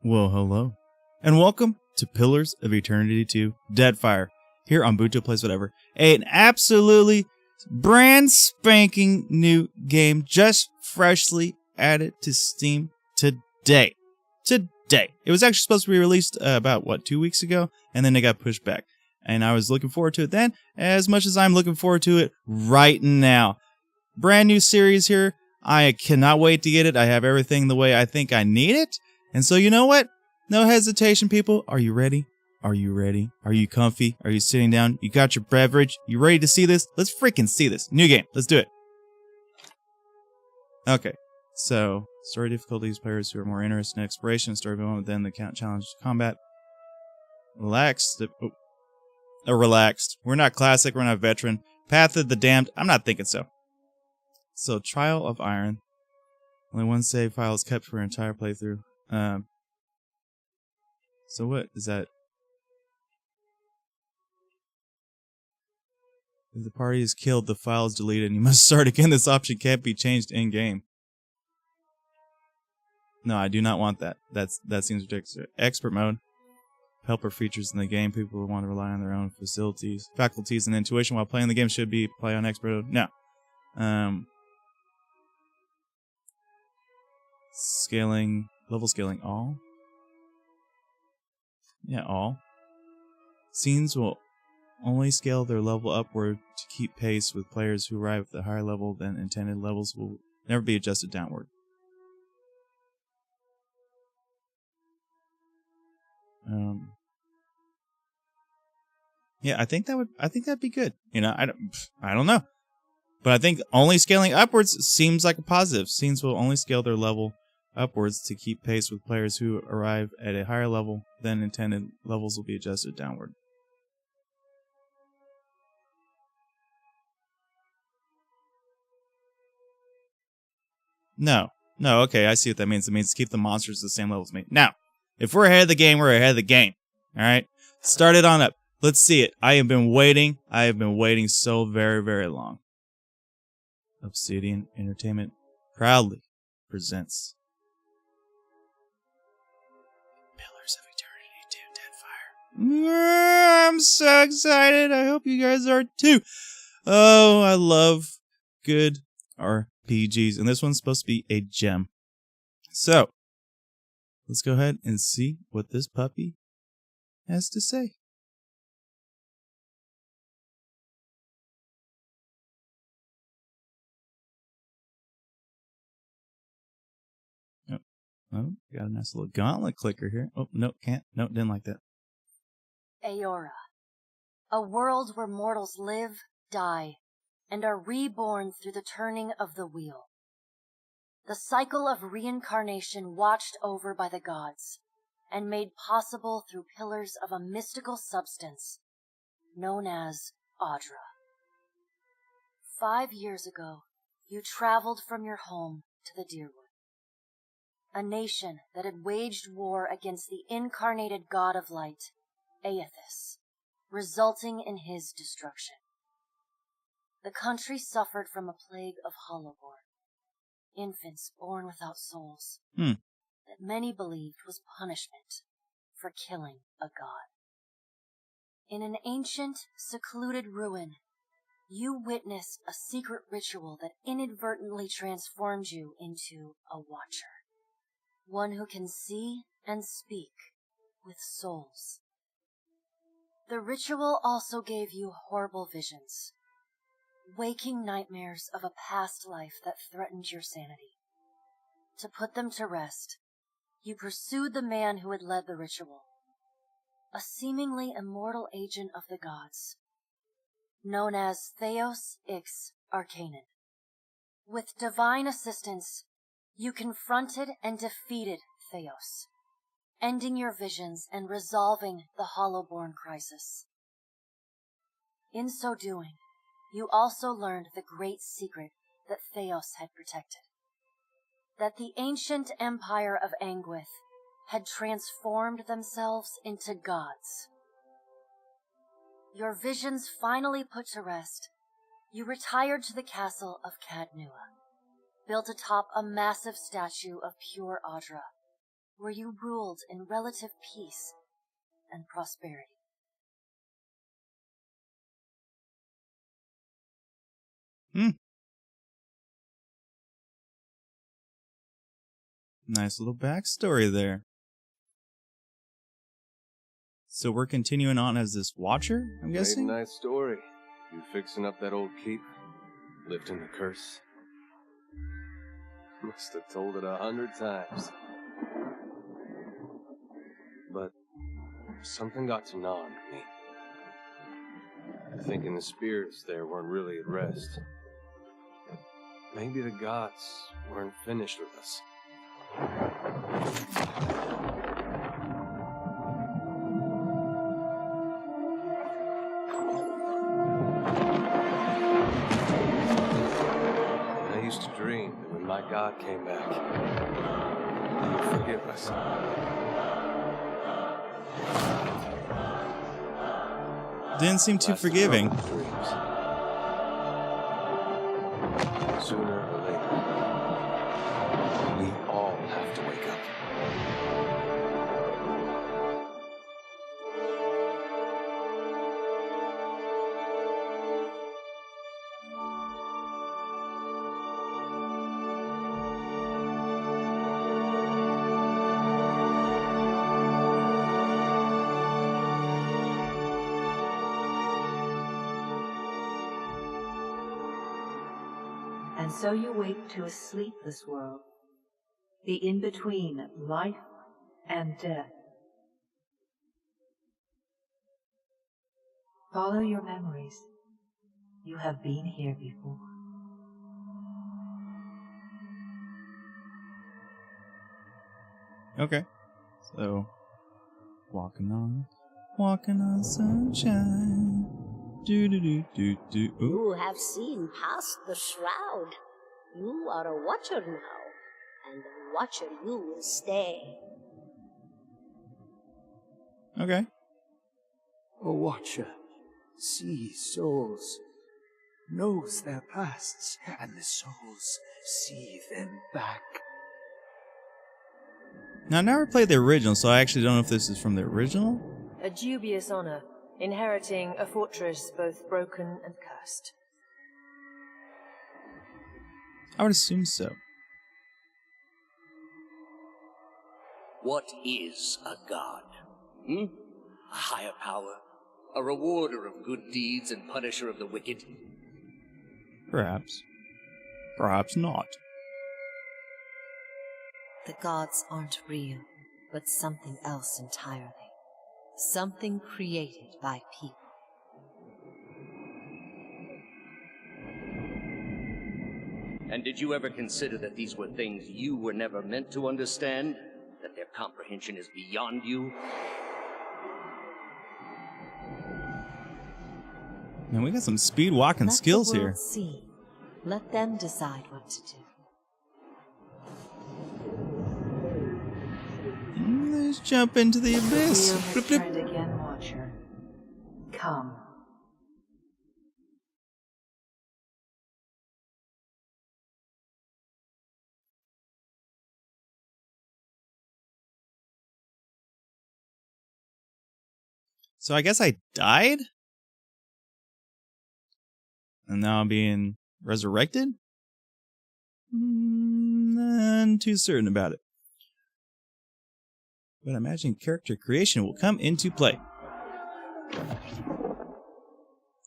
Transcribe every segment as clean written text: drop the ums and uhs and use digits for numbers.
Well, hello. And welcome to Pillars of Eternity 2 Deadfire, here on Buto Plays Whatever. An absolutely brand spanking new game just freshly added to Steam today. It was actually supposed to be released about, 2 weeks ago, and then it got pushed back. And I was looking forward to it then, as much as I'm looking forward to it right now. Brand new series here. I cannot wait to get it. I have everything the way I think I need it. And so you know what? No hesitation, people. Are you ready? Are you ready? Are you comfy? Are you sitting down? You got your beverage? You ready to see this? Let's freaking see this. New game. Let's do it. Okay. So, story difficulties, players who are more interested in exploration, story moment, then the challenge combat. Relaxed. Relaxed. We're not classic, we're not veteran. Path of the Damned, I'm not thinking so. So, Trial of Iron. Only one save file is kept for your entire playthrough. So what is that? If the party is killed, the file is deleted and you must start again. This option can't be changed in-game. No, I do not want that. That seems ridiculous. Expert mode. Helper features in the game. People who want to rely on their own faculties and intuition while playing the game should be play on expert mode. No. Level scaling all. Yeah, all. Scenes will only scale their level upward to keep pace with players who arrive at the higher level than intended. Levels will never be adjusted downward. Yeah, I think that'd be good. You know, I don't know. But I think only scaling upwards seems like a positive. Scenes will only scale their level upwards to keep pace with players who arrive at a higher level than intended. Levels will be adjusted downward. No, okay, I see what that means. It means keep the monsters the same level as me. Now, if we're ahead of the game, we're ahead of the game. Alright? Start it on up. Let's see it. I have been waiting so very, very long. Obsidian Entertainment proudly presents Pillars of Eternity 2 Deadfire. I'm so excited. I hope you guys are too. Oh, I love good RPGs. And this one's supposed to be a gem. So, let's go ahead and see what this puppy has to say. Oh, got a nice little gauntlet clicker here. Oh, no, can't. No, didn't like that. Aora, a world where mortals live, die, and are reborn through the turning of the wheel. The cycle of reincarnation watched over by the gods, and made possible through pillars of a mystical substance known as Audra. 5 years ago, you traveled from your home to the Deerwood, a nation that had waged war against the incarnated god of light, Aethys, resulting in his destruction. The country suffered from a plague of hollowborn, infants born without souls, that many believed was punishment for killing a god. In an ancient, secluded ruin, you witnessed a secret ritual that inadvertently transformed you into a watcher. One who can see and speak with souls. The ritual also gave you horrible visions, waking nightmares of a past life that threatened your sanity. To put them to rest, you pursued the man who had led the ritual, a seemingly immortal agent of the gods, known as Theos Ix Arcanon. With divine assistance, you confronted and defeated Theos, ending your visions and resolving the Hollowborn crisis. In so doing, you also learned the great secret that Theos had protected. That the ancient empire of Anguith had transformed themselves into gods. Your visions finally put to rest, you retired to the castle of Cadnua, built atop a massive statue of pure Audra, where you ruled in relative peace and prosperity. Nice little backstory there. So we're continuing on as this watcher, I'm guessing? Made a nice story. You fixing up that old keep? Lifting the curse? Must have told it 100 times. But something got to gnawing at me. Thinking the spirits there weren't really at rest. Maybe the gods weren't finished with us. I used to dream that when my God came back, he would forgive us. Didn't seem too forgiving. Sooner or later, we all have to wake up. And so you wake to a sleepless world, the in-between of life and death. Follow your memories. You have been here before. Okay. So, walking on sunshine. Do. Ooh. You have seen past the shroud. You are a watcher now, and a watcher you will stay. Okay. A watcher sees souls, knows their pasts, and the souls see them back. Now, I never played the original, so I actually don't know if this is from the original. A dubious honor, inheriting a fortress both broken and cursed. I would assume so. What is a god? A higher power? A rewarder of good deeds and punisher of the wicked? Perhaps. Perhaps not. The gods aren't real, but something else entirely. Something created by people. And did you ever consider that these were things you were never meant to understand? That their comprehension is beyond you? Man, we got some speed walking skills here. See. Let them decide what to do. Let's jump into the abyss. Feel his trend again, Watcher. Come. So I guess I died? And now I'm being resurrected? Not too certain about it. But I imagine character creation will come into play.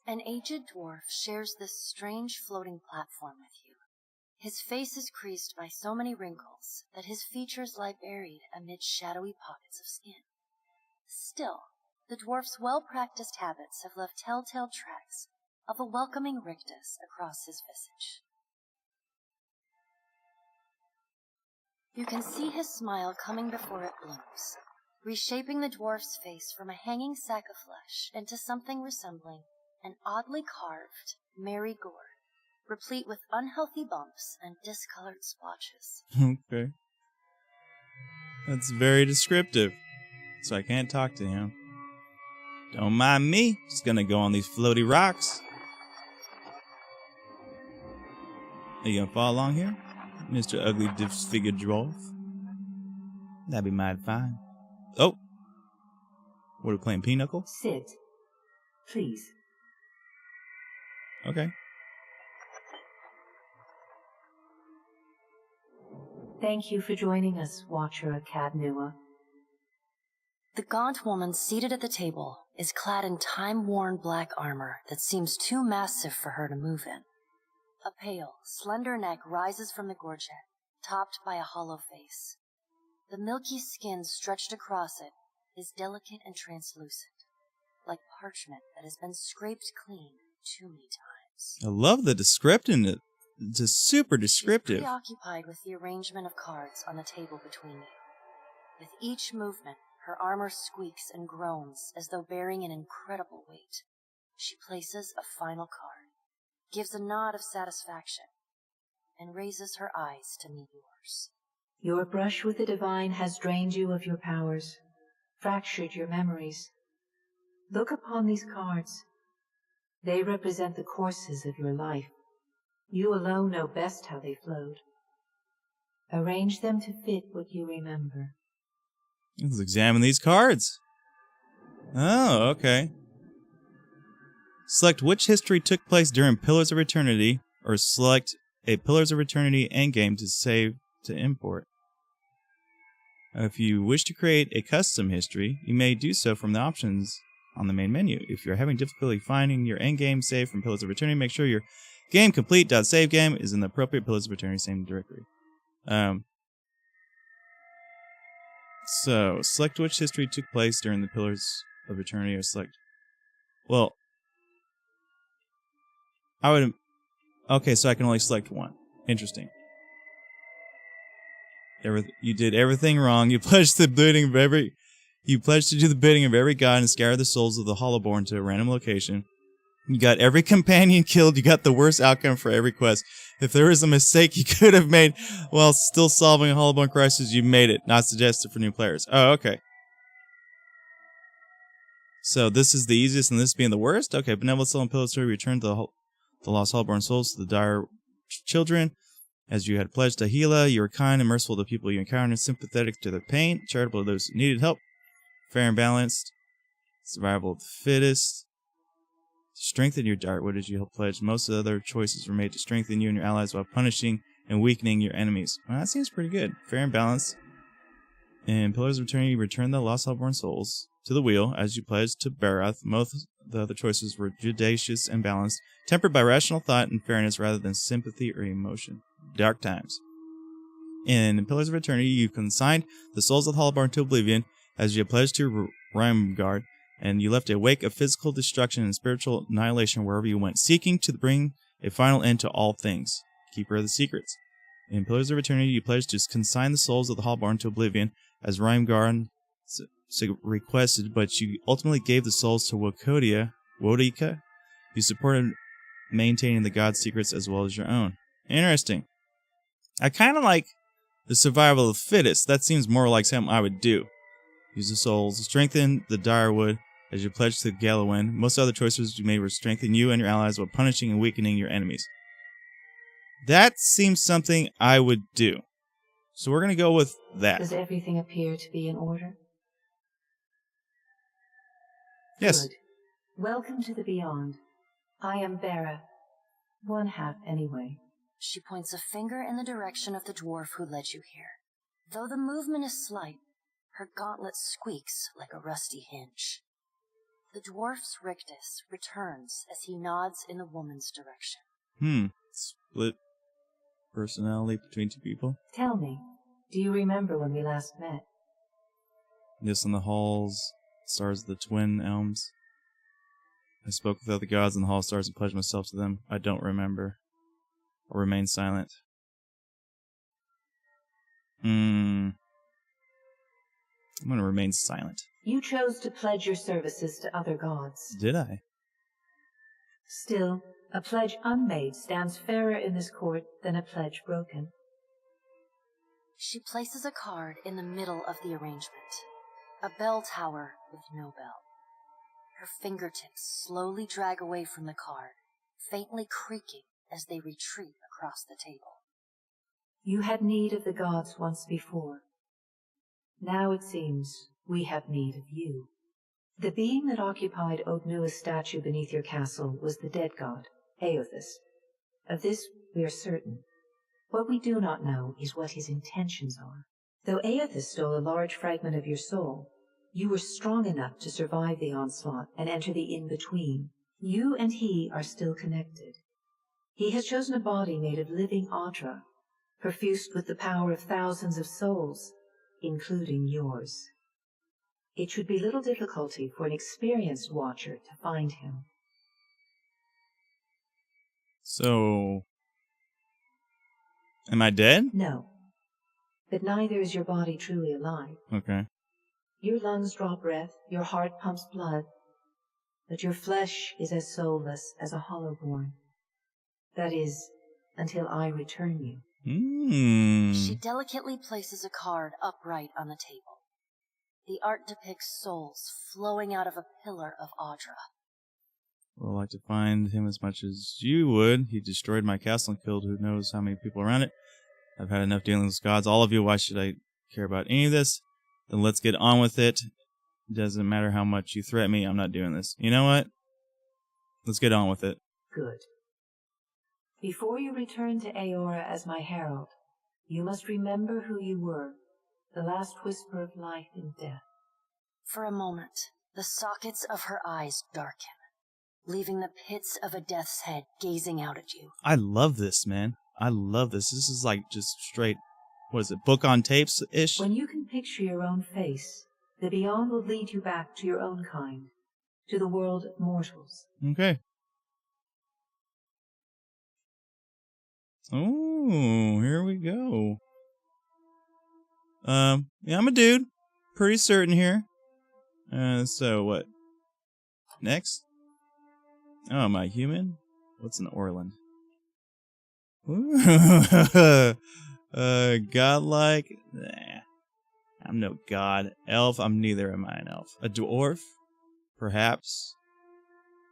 An aged dwarf shares this strange floating platform with you. His face is creased by so many wrinkles that his features lie buried amid shadowy pockets of skin. Still, the dwarf's well-practiced habits have left telltale tracks of a welcoming rictus across his visage. You can see his smile coming before it blooms, reshaping the dwarf's face from a hanging sack of flesh into something resembling an oddly carved, merry gourd, replete with unhealthy bumps and discolored splotches. Okay. That's very descriptive. So I can't talk to him. Don't mind me. Just gonna go on these floaty rocks. Are you gonna follow along here, Mr. Ugly Disfigured Dwarf? That'd be mighty fine. Oh! What are we playing, Pinochle? Sit. Please. Okay. Thank you for joining us, Watcher of Cadnua. The gaunt woman seated at the table is clad in time-worn black armor that seems too massive for her to move in. A pale, slender neck rises from the gorget, topped by a hollow face. The milky skin stretched across it is delicate and translucent, like parchment that has been scraped clean too many times. I love the description. It's just super descriptive. She's preoccupied with the arrangement of cards on the table between you. With each movement, her armor squeaks and groans as though bearing an incredible weight. She places a final card, gives a nod of satisfaction, and raises her eyes to meet yours. Your brush with the divine has drained you of your powers, fractured your memories. Look upon these cards. They represent the courses of your life. You alone know best how they flowed. Arrange them to fit what you remember. Let's examine these cards. Oh, okay. Select which history took place during Pillars of Eternity, or select a Pillars of Eternity endgame to save to import. If you wish to create a custom history, you may do so from the options on the main menu. If you're having difficulty finding your endgame save from Pillars of Eternity, make sure your game complete.save game is in the appropriate Pillars of Eternity same directory. So, select which history took place during the Pillars of Eternity, or select... Well, I would... Okay, so I can only select one. Interesting. You did everything wrong. You pledged the bidding of every... You pledged to do the bidding of every god and scatter the souls of the Hollowborn to a random location. You got every companion killed. You got the worst outcome for every quest. If there was a mistake you could have made while still solving a Hollowborn crisis, you made it. Not suggested for new players. Oh, okay. So this is the easiest and this being the worst? Okay, Benevolent Soul and Pillars return to the lost Hollowborn souls to the dire children. As you had pledged to Hela, you were kind and merciful to people you encountered, sympathetic to their pain, charitable to those who needed help, fair and balanced, survival of the fittest. Strengthen your dart. What did you help pledge? Most of the other choices were made to strengthen you and your allies while punishing and weakening your enemies. Well, that seems pretty good. Fair and balanced. In Pillars of Eternity, you return the lost Hellborn souls to the wheel as you pledged to Barath. Most of the other choices were judicious and balanced, tempered by rational thought and fairness rather than sympathy or emotion. Dark times. In Pillars of Eternity, you consigned the souls of the Hollowborn to oblivion as you pledged to Rimegard, and you left a wake of physical destruction and spiritual annihilation wherever you went, seeking to bring a final end to all things. Keeper of the secrets. In Pillars of Eternity, you pledged to consign the souls of the Hollowborn to oblivion, as Rimegard requested, but you ultimately gave the souls to Wodika. You supported maintaining the god's secrets as well as your own. Interesting. I kind of like the survival of the fittest. That seems more like something I would do. Use the souls. Strengthen the Direwood as you pledged to Gallowin. Most other choices you made were strengthen you and your allies while punishing and weakening your enemies. That seems something I would do. So we're going to go with that. Does everything appear to be in order? Yes. Good. Welcome to the Beyond. I am Bera. One half, anyway. She points a finger in the direction of the dwarf who led you here. Though the movement is slight, her gauntlet squeaks like a rusty hinge. The dwarf's rictus returns as he nods in the woman's direction. Split personality between two people. Tell me, do you remember when we last met? Yes, in the halls, stars of the twin elms. I spoke with other gods in the hall stars and pledged myself to them. I don't remember. I'll remain silent. I'm going to remain silent. You chose to pledge your services to other gods. Did I? Still, a pledge unmade stands fairer in this court than a pledge broken. She places a card in the middle of the arrangement. A bell tower with no bell. Her fingertips slowly drag away from the card, faintly creaking as they retreat across the table. You had need of the gods once before. Now it seems we have need of you. The being that occupied Ognua's statue beneath your castle was the dead god, Aothus. Of this we are certain. What we do not know is what his intentions are. Though Aothus stole a large fragment of your soul, you were strong enough to survive the onslaught and enter the in-between. You and he are still connected. He has chosen a body made of living Audra, perfused with the power of thousands of souls, including yours. It should be little difficulty for an experienced watcher to find him. So, am I dead? No, but neither is your body truly alive. Okay. Your lungs draw breath, your heart pumps blood, but your flesh is as soulless as a hollowborn. That is, until I return you. She delicately places a card upright on the table. The art depicts souls flowing out of a pillar of Audra. Well, I'd like to find him as much as you would. He destroyed my castle and killed who knows how many people around it. I've had enough dealings with gods. All of you, why should I care about any of this? Then let's get on with it. Doesn't matter how much you threaten me, I'm not doing this. You know what? Let's get on with it. Good. Before you return to Aora as my herald, you must remember who you were, the last whisper of life and death. For a moment, the sockets of her eyes darken, leaving the pits of a death's head gazing out at you. I love this, man. I love this. This is like just straight, what is it, book on tapes-ish? When you can picture your own face, the beyond will lead you back to your own kind, to the world of mortals. Okay. Oh, here we go. Yeah, I'm a dude. Pretty certain here. So what? Next? Oh, am I human? What's an Orland? Godlike? Nah. I'm no god. Elf? I'm neither am I an elf. A dwarf? Perhaps.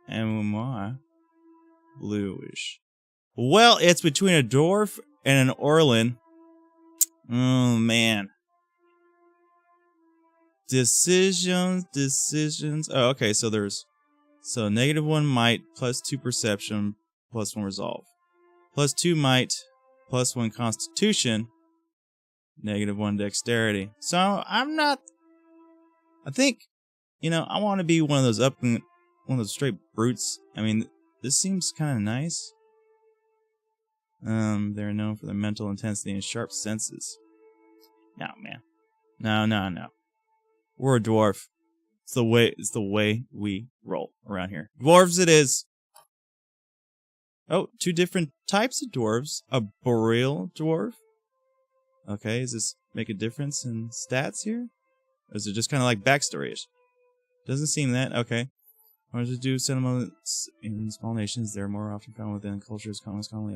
And bluish. Well, it's between a dwarf and an Orland. Oh, man. Decisions. Oh, okay, so there's... So, -1 might, +2 perception, +1 resolve. +2 might, +1 constitution, -1 dexterity. So, I'm not... I think, you know, I want to be one of those one of those straight brutes. I mean, this seems kind of nice. They're known for their mental intensity and sharp senses. No, man. No. We're a dwarf. It's the way we roll around here. Dwarves it is. Oh, 2 different types of dwarves. A boreal dwarf. Okay, does this make a difference in stats here? Or is it just kind of like backstory-ish? Doesn't seem that. Okay. Or to do settlements in small nations, they're more often found within cultures commonly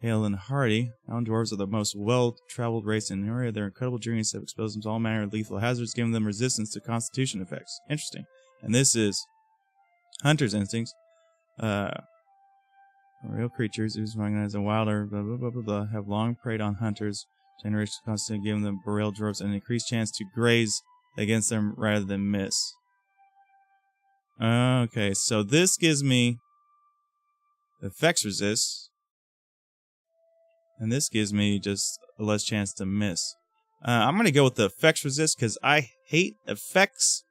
hale and hardy. Mountain dwarves are the most well-traveled race in the area. Their incredible journeys have exposed them to all manner of lethal hazards, giving them resistance to constitution effects. Interesting. And this is hunter's instincts. Real creatures whose recognized as wilder, have long preyed on hunters, generate constantly giving them boreal dwarves an increased chance to graze against them rather than miss. Okay, so this gives me effects resist, and this gives me just a less chance to miss. I'm going to go with the effects resist because I hate effects.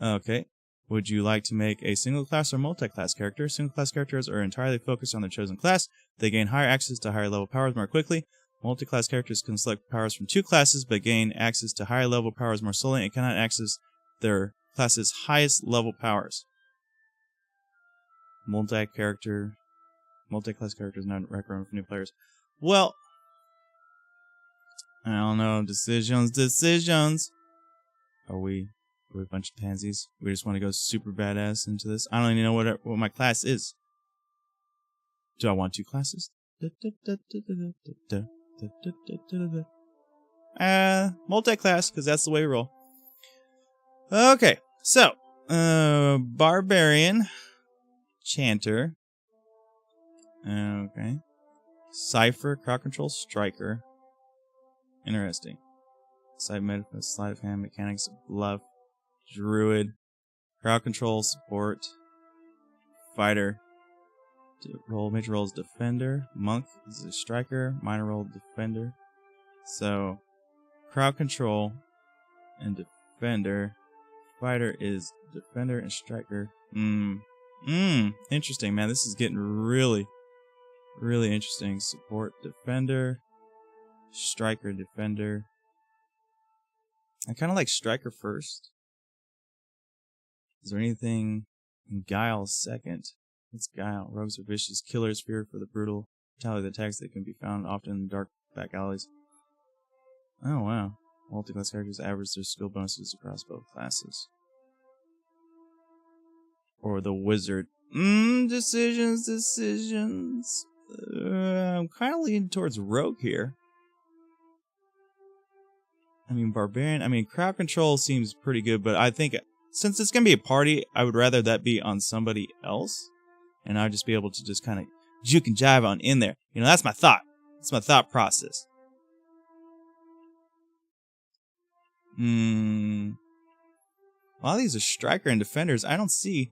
Okay. Would you like to make a single class or multi-class character? Single class characters are entirely focused on their chosen class. They gain higher access to higher level powers more quickly. Multi-class characters can select powers from 2 classes, but gain access to higher level powers more slowly and cannot access their class's highest level powers. Multi-class characters not recommended for new players. Well, I don't know. Decisions. Are we a bunch of pansies? We just want to go super badass into this. I don't even know what my class is. Do I want 2 classes? Multi-class, because that's the way we roll. Okay, so barbarian, chanter. Okay, cipher, crowd control, striker. Interesting. Side metaphor, sleight of hand, mechanics, bluff, druid, crowd control, support, fighter. Major role is defender. Monk is a striker. Minor role defender. So, crowd control and defender. Fighter is defender and striker. Interesting, man. This is getting really, really interesting. Support, defender, striker, defender. I kind of like striker first. Is there anything in Guile second? What's Guile? Rogues are vicious killers, feared for the brutal brutality of the attacks that can be found often in dark back alleys. Oh, wow. Multi-class characters average their skill bonuses across both classes. Or the wizard. Decisions. I'm kind of leaning towards rogue here. I mean, barbarian. I mean, crowd control seems pretty good, but I think since it's going to be a party, I would rather that be on somebody else. And I'd just be able to just kind of juke and jive on in there. You know, that's my thought. That's my thought process. A lot of these are striker and defenders. I don't see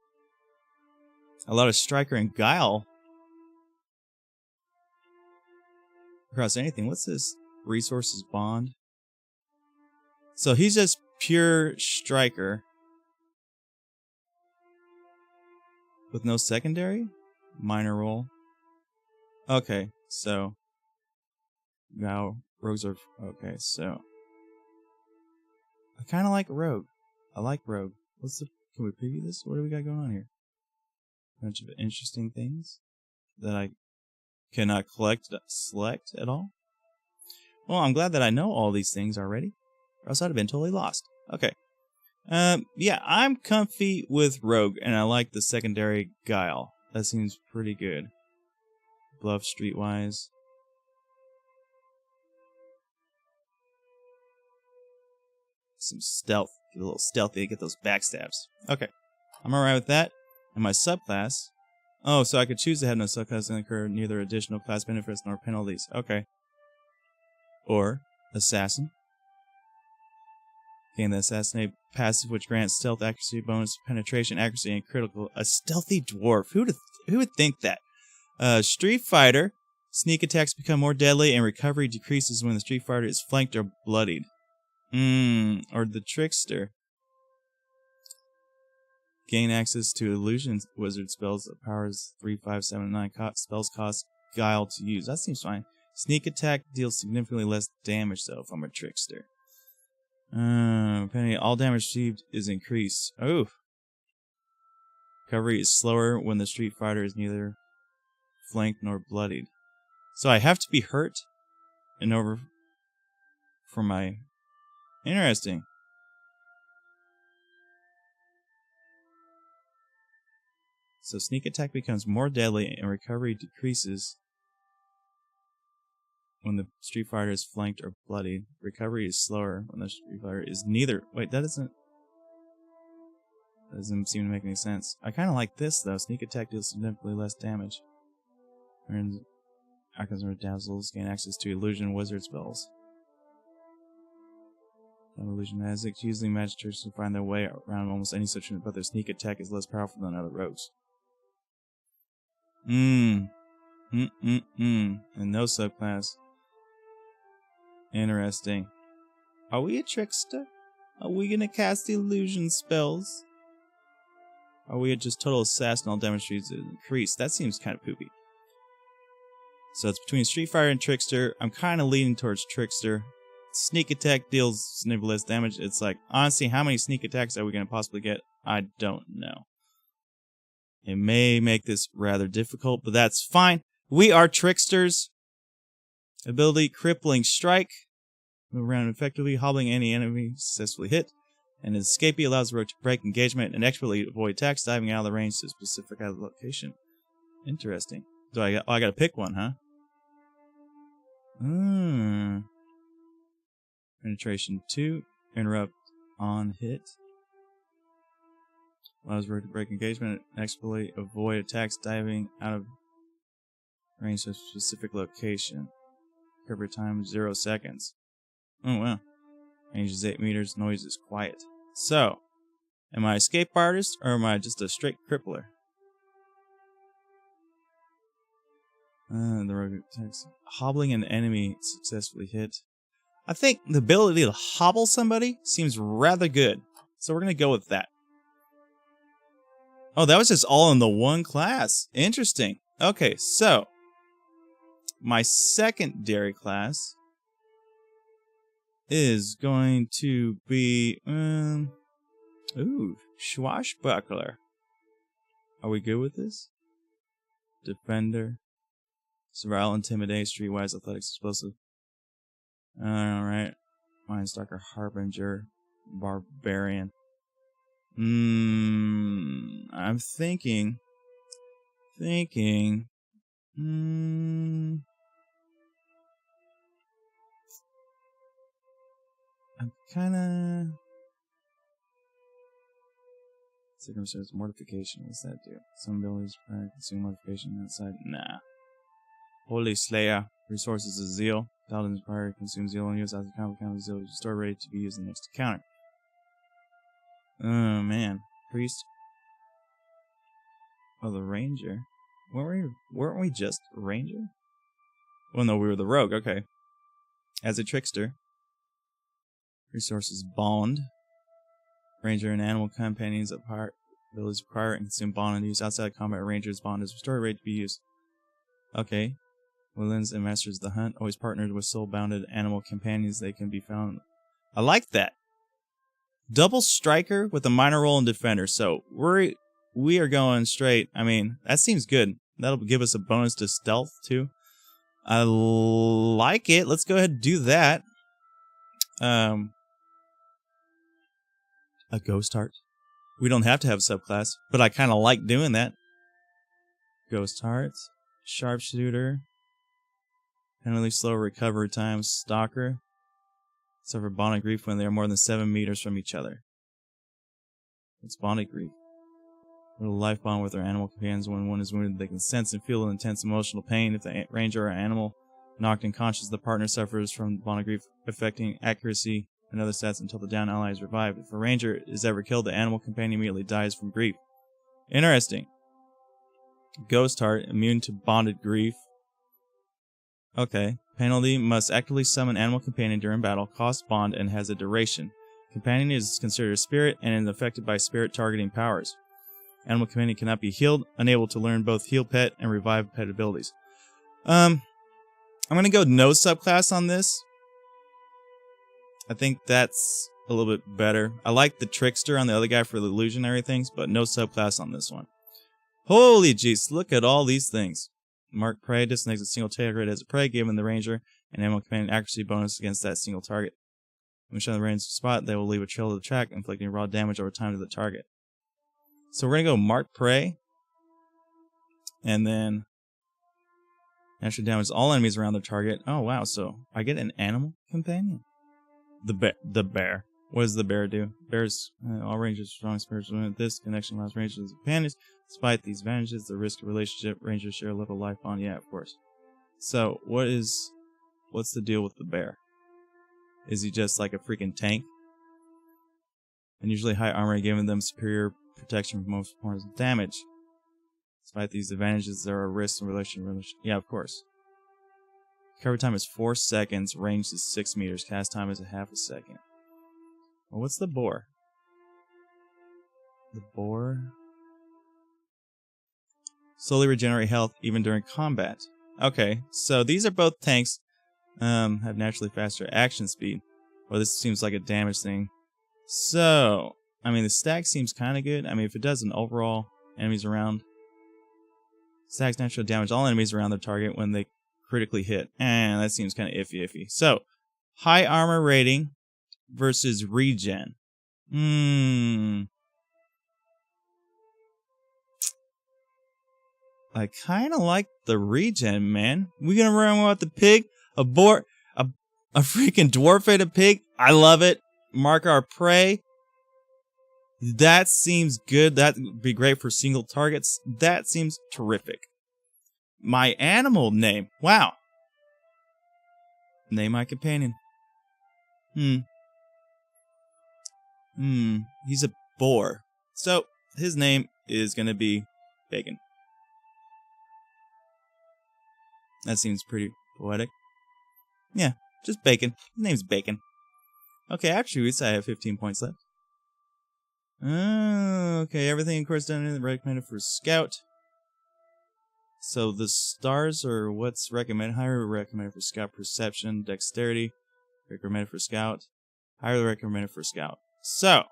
a lot of striker and guile across anything. What's this? Resources bond. So he's just pure striker with no secondary? Minor role. Okay, so now rogues are okay, so I kinda like rogue. I like rogue. Can we preview this? What do we got going on here? A bunch of interesting things that I cannot select at all. Well, I'm glad that I know all these things already, or else I'd have been totally lost. Okay. Yeah, I'm comfy with rogue, and I like the secondary guile. That seems pretty good. Bluff streetwise. Some stealth. Get a little stealthy to get those backstabs. Okay. I'm alright with that. And my subclass. Oh, so I could choose to have no subclass and incur neither additional class benefits nor penalties. Okay. Or assassin. Gain the assassinate passive, which grants stealth, accuracy, bonus, penetration, accuracy, and critical. A stealthy dwarf. Who would think that? Street fighter. Sneak attacks become more deadly, and recovery decreases when the street fighter is flanked or bloodied. Or the trickster. Gain access to illusion wizard spells that powers 3, 5, 7, 9. Spells cost guile to use. That seems fine. Sneak attack deals significantly less damage though if I'm a trickster. Penny, all damage received is increased. Oh. Recovery is slower when the street fighter is neither flanked nor bloodied. So I have to be hurt in order for my... Interesting. So sneak attack becomes more deadly and recovery decreases when the street fighter is flanked or bloodied. Recovery is slower when the street fighter is neither... Wait, that doesn't seem to make any sense. I kind of like this, though. Sneak attack deals significantly less damage. Earns icons or dazzles. Gain access to illusion wizard spells. Illusion magic. Usually magicians can find their way around almost any situation, but their sneak attack is less powerful than other rogues. And no subclass. Interesting. Are we a trickster? Are we gonna cast illusion spells? Are we just total assassin? All damage is increased. That seems kind of poopy. So it's between Street Fighter and Trickster. I'm kind of leaning towards Trickster. Sneak attack deals significantly less damage. It's like, honestly, how many sneak attacks are we going to possibly get? I don't know. It may make this rather difficult, but that's fine. We are Tricksters. Ability, Crippling Strike. Move around effectively, hobbling any enemy successfully hit. And Escapee allows the rogue to break engagement and expertly avoid attacks, diving out of the range to a specific location. Interesting. So I gotta pick one, huh? Penetration 2. Interrupt on hit. Allows rogue to break engagement and expertly avoid attacks, diving out of range to a specific location. Recovery time 0 seconds. Oh, wow. Range is 8 meters. Noise is quiet. So, am I an escape artist or am I just a straight crippler? The rogue attacks. Hobbling an enemy successfully hit. I think the ability to hobble somebody seems rather good. So we're going to go with that. Oh, that was just all in the one class. Interesting. Okay, so my secondary class is going to be swashbuckler. Are we good with this? Defender. Survival, intimidate, streetwise, athletics, explosive. Alright. Mindstalker, harbinger, barbarian. I'm thinking. I'm kinda. Circumstance, mortification. What's that do? Some abilities consume mortification outside. Nah. Holy Slayer. Resources of zeal. Paladin's prior consume zeal and use as a combo count of zeal. Store ready to be used in the next encounter. Oh man. Priest. Oh, the ranger. Weren't we just ranger? Well, no, we were the rogue. Okay. As a trickster. Resources bond. Ranger and animal companions of heart abilities acquire and consume bond and use outside combat. Ranger's bond is restored ready to be used. Okay. Woodlands and masters of the hunt, always partnered with soul-bounded animal companions. They can be found. I like that. Double striker with a minor role in defender. So we are going straight. I mean, that seems good. That'll give us a bonus to stealth too. I like it. Let's go ahead and do that. A ghost heart. We don't have to have a subclass, but I kind of like doing that. Ghost hearts. Sharpshooter. Penalty slow recovery time. Stalker. Suffer bonded grief when they are more than 7 meters from each other. It's bonded grief. A life bond with their animal companions. When one is wounded, they can sense and feel intense emotional pain. If the ranger or animal knocked unconscious, the partner suffers from bonded grief, affecting accuracy and other stats until the down ally is revived. If a ranger is ever killed, the animal companion immediately dies from grief. Interesting. Ghost heart, immune to bonded grief. Okay. Penalty, must actively summon animal companion during battle, costs bond, and has a duration. Companion is considered a spirit and is affected by spirit targeting powers. Animal companion cannot be healed, unable to learn both heal pet and revive pet abilities. I'm going to go no subclass on this. I think that's a little bit better. I like the trickster on the other guy for the illusionary things, but no subclass on this one. Holy jeez, look at all these things. Mark prey, disconnects a single target as a prey, given the ranger and animal companion accuracy bonus against that single target. When shown the range spot, they will leave a trail to the track, inflicting raw damage over time to the target. So we're going to go mark prey. And then naturally damage all enemies around the target. Oh wow, so I get an animal companion. The bear. What does the bear do? Bears, all rangers strong spiritual. This connection allows rangers as companions. Despite these advantages, the risk of relationship, rangers share a little life bond. Yeah, of course. So, what's the deal with the bear? Is he just like a freaking tank? And usually high armor giving them superior protection from most forms of damage. Despite these advantages, there are risks in relation. Yeah, of course. Cover time is 4 seconds. Range is 6 meters. Cast time is a half a second. Well, what's the boar? The boar... slowly regenerate health even during combat. Okay, so these are both tanks. Have naturally faster action speed. Well, this seems like a damage thing. So, I mean, the stack seems kind of good. I mean, if it does an overall enemies around... stacks natural damage all enemies around their target when they critically hit. And that seems kind of iffy. So, high armor rating versus regen. I kind of like the regen, man. We gonna run with the pig? A boar? A freaking dwarf-ate pig? I love it. Mark our prey. That seems good. That would be great for single targets. That seems terrific. My animal name. Wow. Name my companion. He's a boar. So, his name is going to be Bacon. That seems pretty poetic. Yeah, just Bacon. His name's Bacon. Okay, attributes, I have 15 points left. Okay, everything in course done recommended for Scout. So the stars are what's recommended. Higher recommended for Scout. Perception, Dexterity, recommended for Scout. Highly recommended for Scout. So,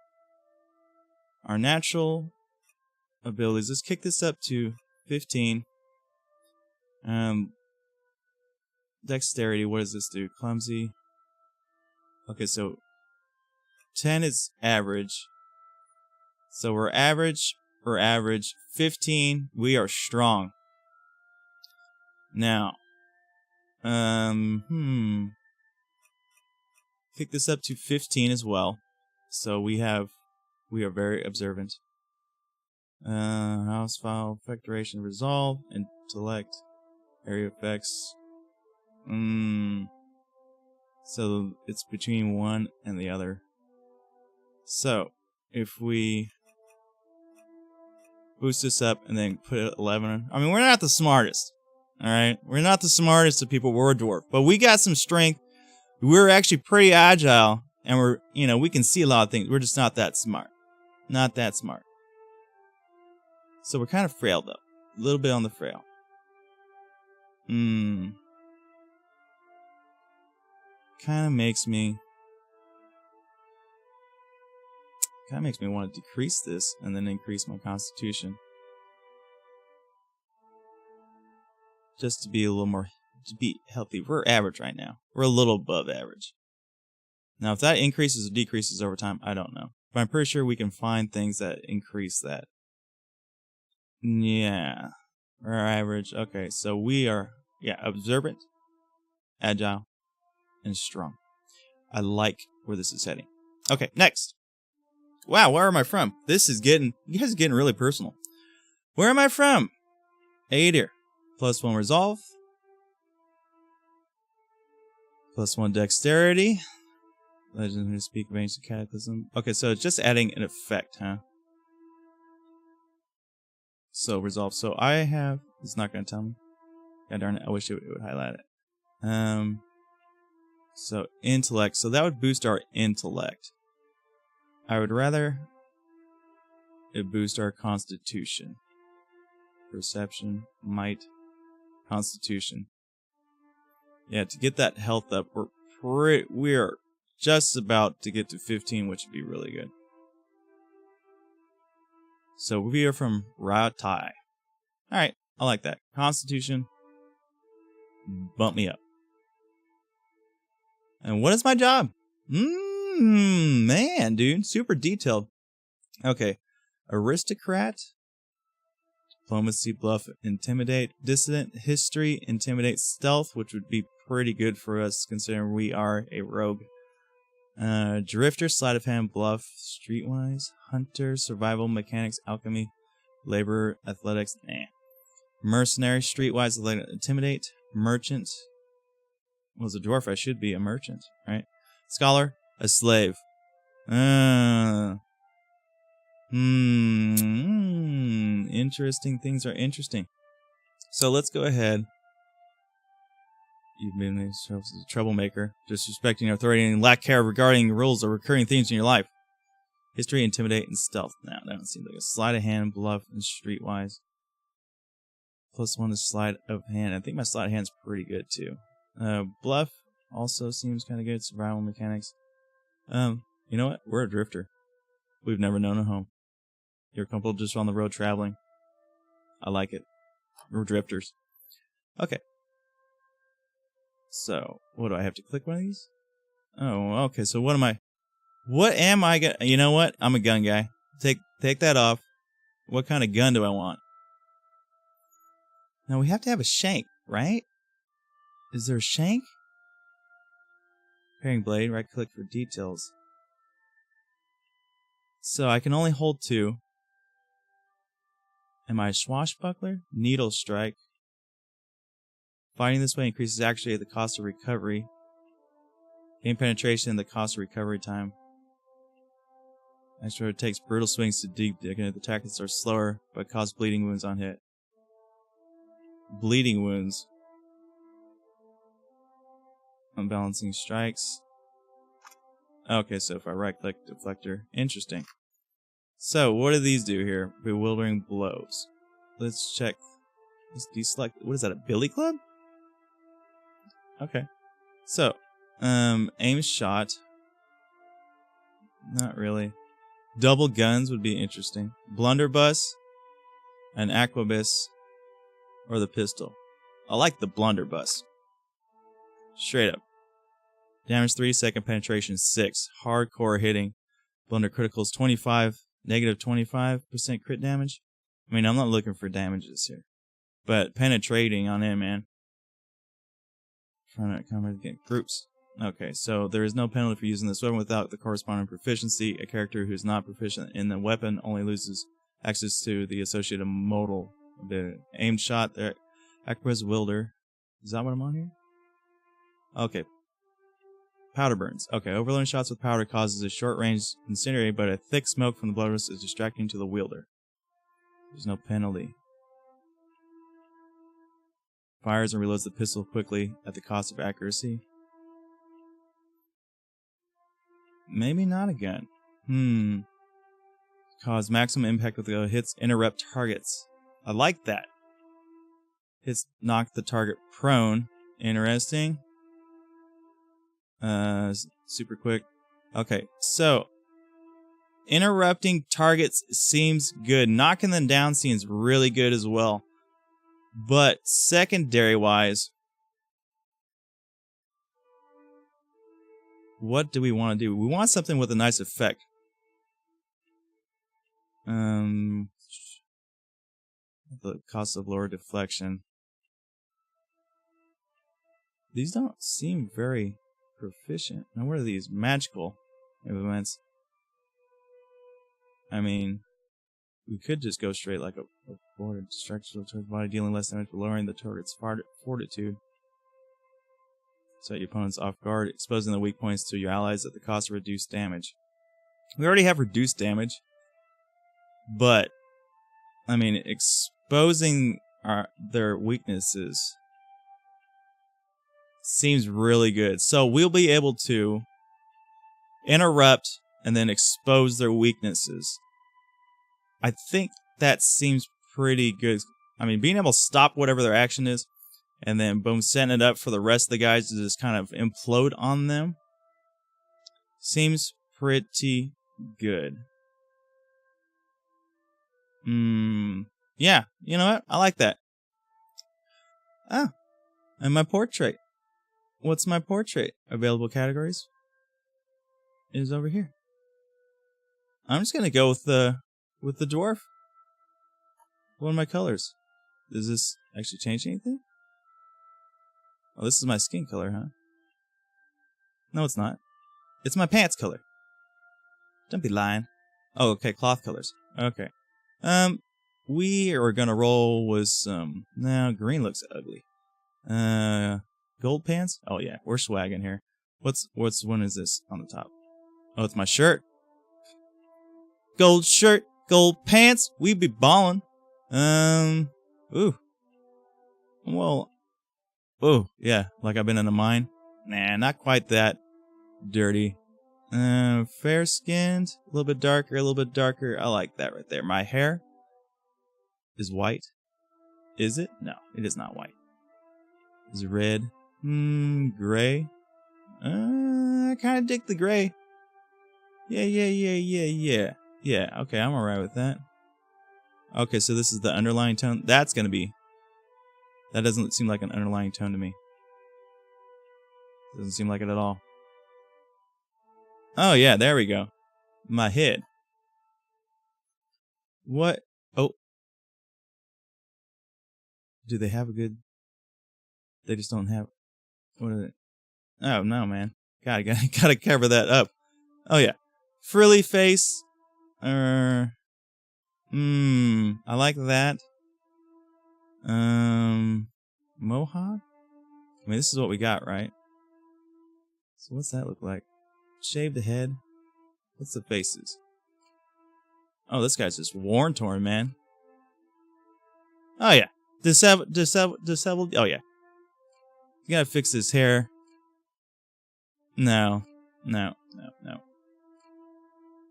our natural abilities. Let's kick this up to 15. Dexterity, what does this do? Clumsy. Okay, so 10 is average. So we're average. 15, we are strong. Now, kick this up to 15 as well. So we are very observant. House file, effect duration, resolve, intellect, area effects. So it's between one and the other. So if we boost this up and then put it at 11. I mean, we're not the smartest. Alright? We're not the smartest of people. We're a dwarf. But we got some strength. We're actually pretty agile. And we can see a lot of things. We're just not that smart. Not that smart. So we're kind of frail, though. A little bit on the frail. Kind of makes me want to decrease this and then increase my constitution. Just to be a little more, to be healthy. We're average right now. We're a little above average. Now, if that increases or decreases over time, I don't know. But I'm pretty sure we can find things that increase that. Yeah. We're average. Okay, so we are, observant, agile, and strong. I like where this is heading. Okay, next. Wow, where am I from? You guys are getting really personal. Where am I from? Aedir. +1 resolve. +1 dexterity. Legends who speak of ancient cataclysm. Okay, so it's just adding an effect, huh? So resolve. So I have. It's not going to tell me. God darn it! I wish it would highlight it. So intellect. So that would boost our intellect. I would rather it boost our constitution. Perception, might, constitution. Yeah, to get that health up, we're just about to get to 15, which would be really good. So we are from Ratai. Alright, I like that. Constitution, bump me up. And what is my job? Man, dude, super detailed. Okay, aristocrat, diplomacy, bluff, intimidate, dissident, history, intimidate, stealth, which would be pretty good for us considering we are a rogue. Drifter, sleight of hand, bluff, streetwise, hunter, survival, mechanics, alchemy, labor, athletics, mercenary, streetwise, intimidate, merchant. Well, as a dwarf, I should be a merchant, right? Scholar, a slave. Interesting things are interesting. So let's go ahead. You've been a troublemaker, disrespecting authority and lack care regarding rules or recurring themes in your life. History, intimidate, and stealth. Now, that seems like a sleight of hand, bluff, and streetwise. +1 is sleight of hand. I think my sleight of hand's pretty good too. Bluff also seems kind of good. Survival mechanics. You know what? We're a drifter. We've never known a home. You're comfortable just on the road traveling. I like it. We're drifters. Okay. So, what do I have to click one of these? Oh, okay. So what am I gonna? You know what? I'm a gun guy. Take that off. What kind of gun do I want? Now we have to have a shank, right? Is there a shank? Pairing blade. Right click for details. So I can only hold 2. Am I a swashbuckler? Needle strike. Fighting this way increases actually the cost of recovery. Gain penetration and the cost of recovery time. Asteroid takes brutal swings to deep. The attacks are slower, but cause bleeding wounds on hit. Bleeding wounds. Unbalancing strikes. Okay, so if I right-click deflector. Interesting. So, what do these do here? Bewildering blows. Let's check. Let's deselect. What is that, a billy club? Okay. So, aim shot. Not really. Double guns would be interesting. Blunderbuss, an aquabus, or the pistol. I like the blunderbuss. Straight up. Damage 3, second penetration 6. Hardcore hitting. Blunder criticals 25, negative 25% crit damage. I mean, I'm not looking for damages here. But penetrating on him, man. Trying to combat against groups. Okay, so there is no penalty for using this weapon without the corresponding proficiency. A character who is not proficient in the weapon only loses access to the associated modal. The aimed shot there. Aquabus Wilder. Is that what I'm on here? Okay. Powder burns. Okay, overloading shots with powder causes a short-range incendiary, but a thick smoke from the blunderbuss is distracting to the wielder. There's no penalty. Fires and reloads the pistol quickly at the cost of accuracy. Maybe not a gun. Cause maximum impact with the hits interrupt targets. I like that. Hits knock the target prone. Interesting. Super quick. Okay, so interrupting targets seems good. Knocking them down seems really good as well. But secondary wise, what do we want to do? We want something with a nice effect. The cost of lower deflection. These don't seem very proficient. Now, what are these? Magical events. I mean, we could just go straight like a border destruction to the body, dealing less damage but lowering the target's fortitude. Set your opponents off guard, exposing the weak points to your allies at the cost of reduced damage. We already have reduced damage, but I mean, exposing their weaknesses seems really good. So we'll be able to interrupt and then expose their weaknesses. I think that seems pretty good. I mean, being able to stop whatever their action is and then boom, setting it up for the rest of the guys to just kind of implode on them seems pretty good. Yeah, you know what? I like that. Ah, and my portrait. What's my portrait? Available categories is over here. I'm just gonna go with the dwarf. What are my colors? Does this actually change anything? Oh, this is my skin color, huh? No, it's not. It's my pants color. Don't be lying. Oh, okay, cloth colors. Okay. We are gonna roll with some. No, green looks ugly. Gold pants? Oh yeah, we're swagging here. What's one is this on the top? Oh, it's my shirt. Gold shirt, gold pants. We be ballin'. Ooh. Well. Oh yeah, like I've been in a mine. Nah, not quite that dirty. Fair skinned, a little bit darker, a little bit darker. I like that right there. My hair is white. Is it? No, it is not white. Is it red? Gray. I kind of dig the gray. Yeah. Yeah, okay, I'm alright with that. Okay, so this is the underlying tone. That's gonna be. That doesn't seem like an underlying tone to me. Doesn't seem like it at all. Oh, yeah, there we go. My head. What? Oh. Do they have a good... They just don't have... What is it? Oh, no, man. Gotta cover that up. Oh, yeah. Frilly face. I like that. Mohawk? I mean, this is what we got, right? So what's that look like? Shave the head. What's the faces? Oh, this guy's just worn torn, man. Oh yeah. Disheveled. Oh yeah. You gotta fix his hair. No. No. No. No.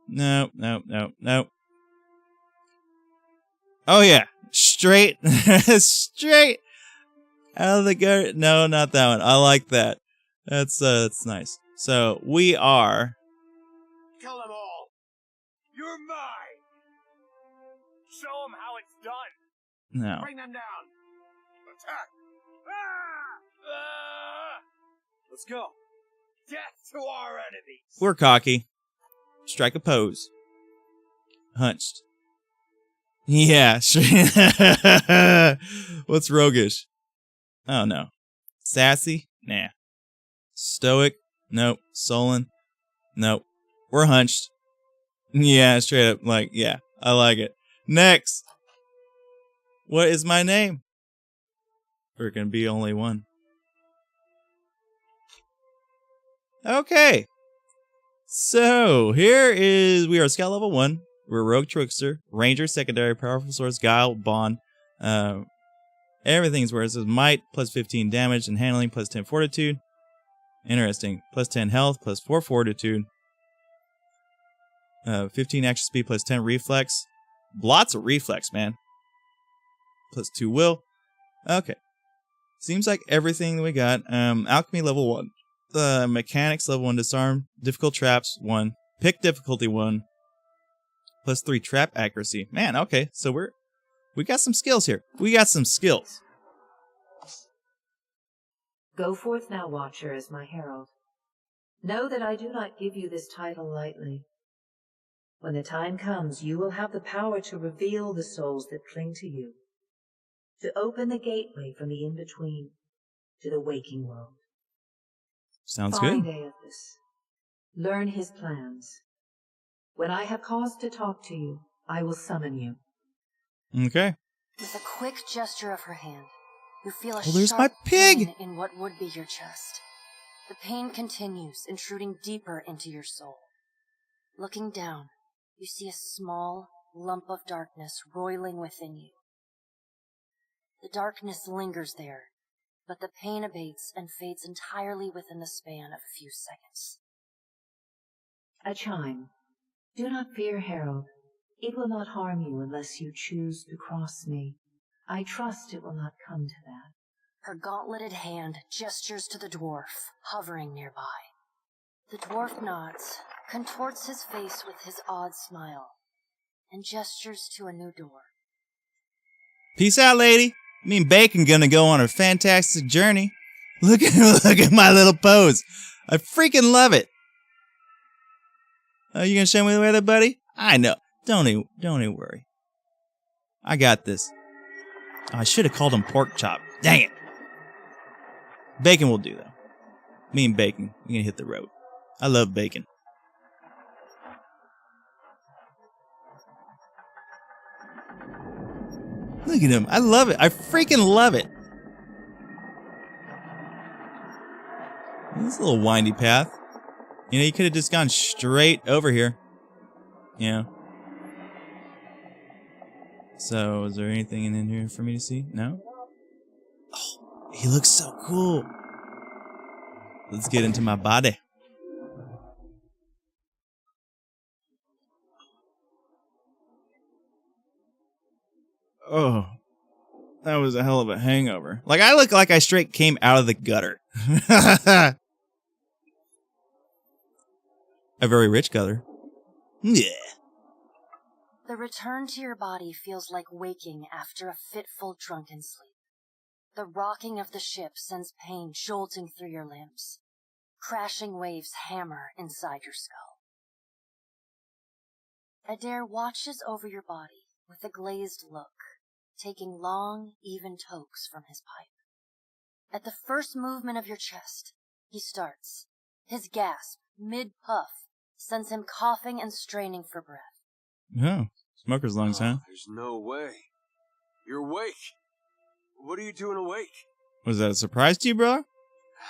No. No. No. No. Oh yeah. Straight. Straight out of the gutter. No, not that one. I like that. That's nice. So we are. Kill them all! You're mine! Show them how it's done! No. Bring them down! Attack! Ah! Ah! Let's go! Death to our enemies! We're cocky. Strike a pose. Hunched. Yeah. What's roguish? Oh no. Sassy? Nah. Stoic? Nope. Sullen? Nope. We're hunched. Yeah, straight up. Like, yeah, I like it. Next. What is my name? There can be only one. Okay. So, we are scout level 1. We're rogue trickster, ranger secondary, powerful source, guile, bond. Everything's where it says might, plus 15 damage, and handling, plus 10 fortitude. Interesting. Plus 10 health, plus 4 fortitude. 15 action speed, plus 10 reflex. Lots of reflex, man. Plus 2 will. Okay. Seems like everything that we got. Alchemy level 1. Mechanics level 1. Disarm. Difficult traps 1. Pick difficulty 1. Plus 3 trap accuracy. Man, okay. So we got some skills here. We got some skills. Go forth now, Watcher, as my herald. Know that I do not give you this title lightly. When the time comes, you will have the power to reveal the souls that cling to you, to open the gateway from the in-between to the waking world. Sounds Find good. Aethys. Learn his plans. When I have cause to talk to you, I will summon you. Okay. With a quick gesture of her hand, you feel a there's sharp my pig! pain in what would be your chest. The pain continues, intruding deeper into your soul. Looking down, you see a small lump of darkness roiling within you. The darkness lingers there, but the pain abates and fades entirely within the span of a few seconds. A chime. Do not fear, Herald. It will not harm you unless you choose to cross me. I trust it will not come to that. Her gauntleted hand gestures to the dwarf, hovering nearby. The dwarf nods, contorts his face with his odd smile, and gestures to a new door. Peace out, lady. Me and Bacon gonna go on a fantastic journey. Look at my little pose. I freaking love it. Oh, you gonna show me the way there, buddy? I know. Don't even worry. I got this. Oh, I should have called him Pork Chop. Dang it. Bacon will do, though. Me and Bacon, we're gonna hit the road. I love bacon. Look at him. I love it. I freaking love it. This is a little windy path. You know, you could have just gone straight over here. You know. So, is there anything in here for me to see? No? Oh, he looks so cool. Let's get into my body. Oh, that was a hell of a hangover. Like, I look like I straight came out of the gutter. A very rich gutter. Yeah. The return to your body feels like waking after a fitful drunken sleep. The rocking of the ship sends pain jolting through your limbs. Crashing waves hammer inside your skull. Adair watches over your body with a glazed look, taking long, even tokes from his pipe. At the first movement of your chest, he starts. His gasp, mid-puff, sends him coughing and straining for breath. Oh, smoker's lungs, huh? There's no way. You're awake. What are you doing awake? Was that a surprise to you, bro?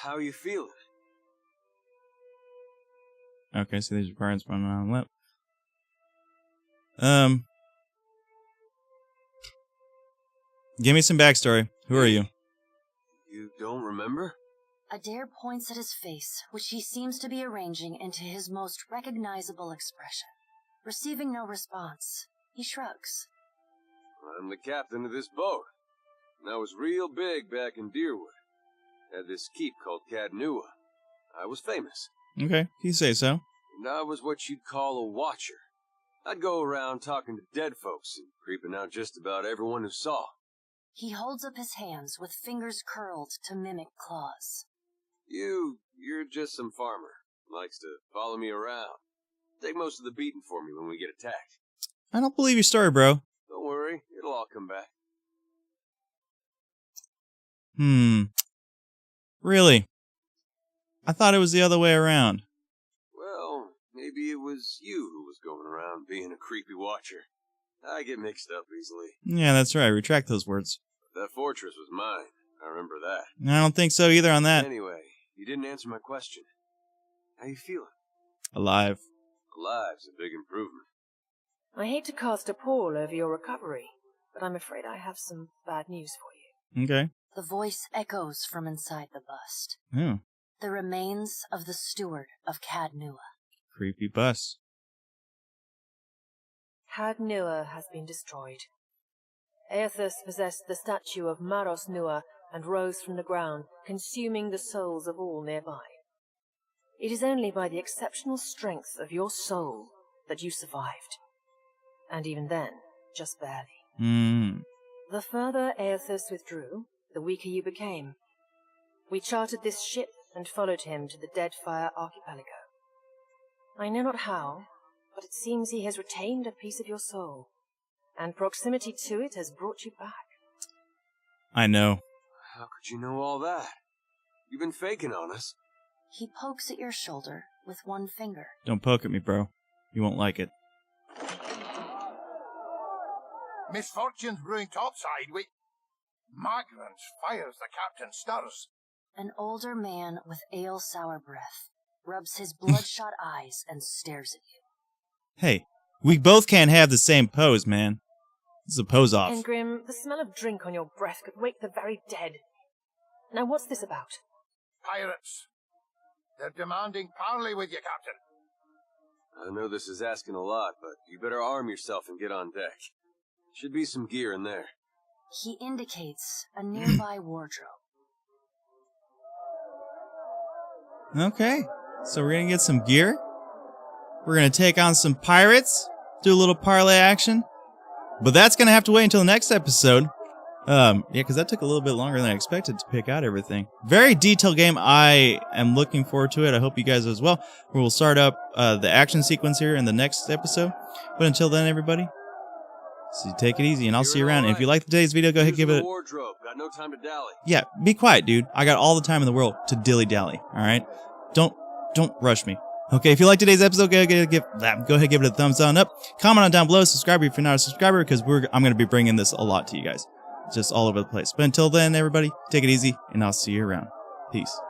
How are you feeling? Okay, so these are parents running on lip. Give me some backstory. Who are you? You don't remember? Adair points at his face, which he seems to be arranging into his most recognizable expression. Receiving no response, he shrugs. I'm the captain of this boat. And I was real big back in Deerwood. Had this keep called Cadnua. I was famous. Okay, you say so. And I was what you'd call a watcher. I'd go around talking to dead folks and creeping out just about everyone who saw. He holds up his hands with fingers curled to mimic claws. You're just some farmer. Likes to follow me around. Take most of the beating for me when we get attacked. I don't believe your story, bro. Don't worry, it'll all come back. Really? I thought it was the other way around. Well, maybe it was you who was going around being a creepy watcher. I get mixed up easily. Yeah, that's right. Retract those words. But that fortress was mine. I remember that. I don't think so either on that. Anyway, you didn't answer my question. How you feeling? Alive. Alive's a big improvement. I hate to cast a pall over your recovery, but I'm afraid I have some bad news for you. Okay. The voice echoes from inside the bust. Oh. The remains of the steward of Cadnua. Creepy bus. Cadnua has been destroyed. Aethus possessed the statue of Maros Nua and rose from the ground, consuming the souls of all nearby. It is only by the exceptional strength of your soul that you survived. And even then, just barely. The further Aethus withdrew, the weaker you became. We chartered this ship and followed him to the Deadfire archipelago. I know not how, but it seems he has retained a piece of your soul, and proximity to it has brought you back. I know. How could you know all that? You've been faking on us. He pokes at your shoulder with one finger. Don't poke at me, bro. You won't like it. Misfortune's brewing topside. Migrants fires the captain stirs. An older man with ale-sour breath rubs his bloodshot eyes and stares at you. Hey, we both can't have the same pose, man. This is a pose off. Engrim, the smell of drink on your breath could wake the very dead. Now what's this about? Pirates. They're demanding parley with you, Captain. I know this is asking a lot, but you better arm yourself and get on deck. Should be some gear in there. He indicates a nearby wardrobe. Okay, so we're gonna get some gear. We're gonna take on some pirates, do a little parlay action. But that's gonna have to wait until the next episode. Yeah, because that took a little bit longer than I expected to pick out everything. Very detailed game. I am looking forward to it. I hope you guys as well. We'll start up the action sequence here in the next episode. But until then, everybody, so take it easy, and I'll see you around. And if you liked today's video, go ahead and give it a... wardrobe. Got no time to dally. Yeah, be quiet, dude. I got all the time in the world to dilly-dally, all right? Don't rush me. Okay, if you liked today's episode, go ahead and give it a thumbs on up. Comment on down below. Subscribe if you're not a subscriber, because I'm going to be bringing this a lot to you guys. Just all over the place. But until then, everybody, take it easy, and I'll see you around. Peace.